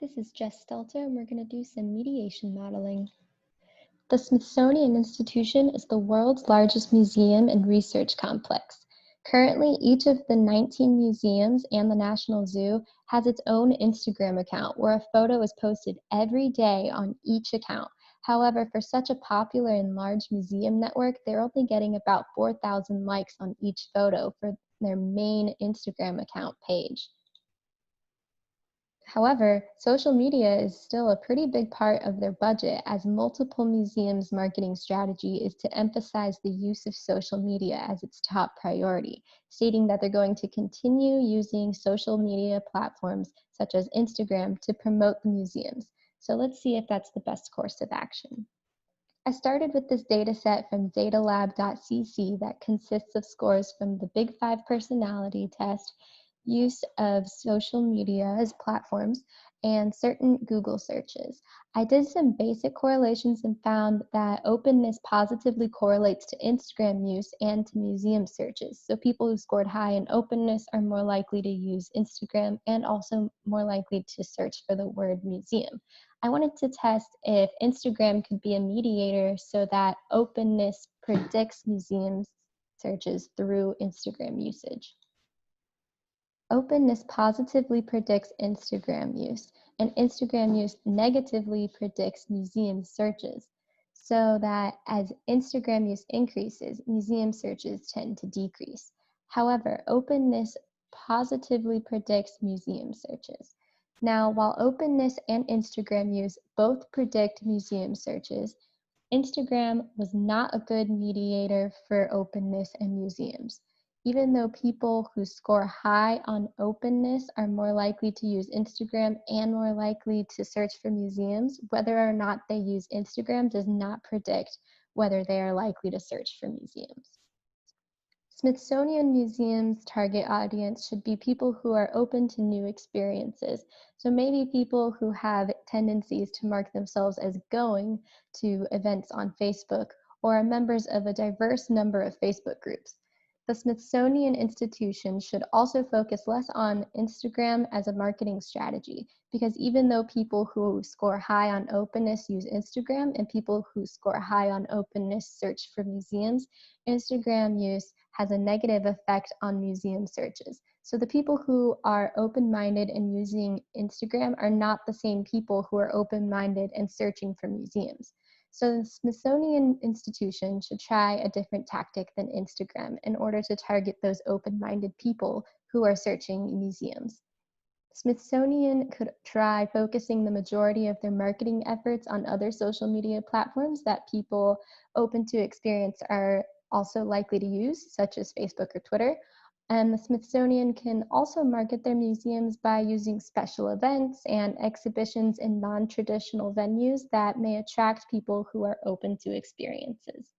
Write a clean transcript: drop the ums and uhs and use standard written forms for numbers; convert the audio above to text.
This is Jess Stelter, and we're going to do some mediation modeling. The Smithsonian Institution is the world's largest museum and research complex. Currently, each of the 19 museums and the National Zoo has its own Instagram account where a photo is posted every day on each account. However, for such a popular and large museum network, they're only getting about 4,000 likes on each photo for their main Instagram account page. However, social media is still a pretty big part of their budget, as multiple museums' marketing strategy is to emphasize the use of social media as its top priority, stating that they're going to continue using social media platforms such as Instagram to promote the museums. So let's see if that's the best course of action. I started with this data set from datalab.cc that consists of scores from the Big Five personality test, use of social media as platforms, and certain Google searches. I did some basic correlations and found that openness positively correlates to Instagram use and to museum searches. So people who scored high in openness are more likely to use Instagram and also more likely to search for the word museum. I wanted to test if Instagram could be a mediator so that openness predicts museum searches through Instagram usage. Openness positively predicts Instagram use, and Instagram use negatively predicts museum searches, so that as Instagram use increases, museum searches tend to decrease. However, openness positively predicts museum searches. Now, while openness and Instagram use both predict museum searches, Instagram was not a good mediator for openness and museums. Even though people who score high on openness are more likely to use Instagram and more likely to search for museums, whether or not they use Instagram does not predict whether they are likely to search for museums. Smithsonian Museum's target audience should be people who are open to new experiences. So maybe people who have tendencies to mark themselves as going to events on Facebook or are members of a diverse number of Facebook groups. The Smithsonian Institution should also focus less on Instagram as a marketing strategy, because even though people who score high on openness use Instagram and people who score high on openness search for museums, Instagram use has a negative effect on museum searches. So the people who are open-minded and using Instagram are not the same people who are open-minded and searching for museums. So the Smithsonian Institution should try a different tactic than Instagram in order to target those open-minded people who are searching museums. Smithsonian could try focusing the majority of their marketing efforts on other social media platforms that people open to experience are also likely to use, such as Facebook or Twitter. And the Smithsonian can also market their museums by using special events and exhibitions in non-traditional venues that may attract people who are open to experiences.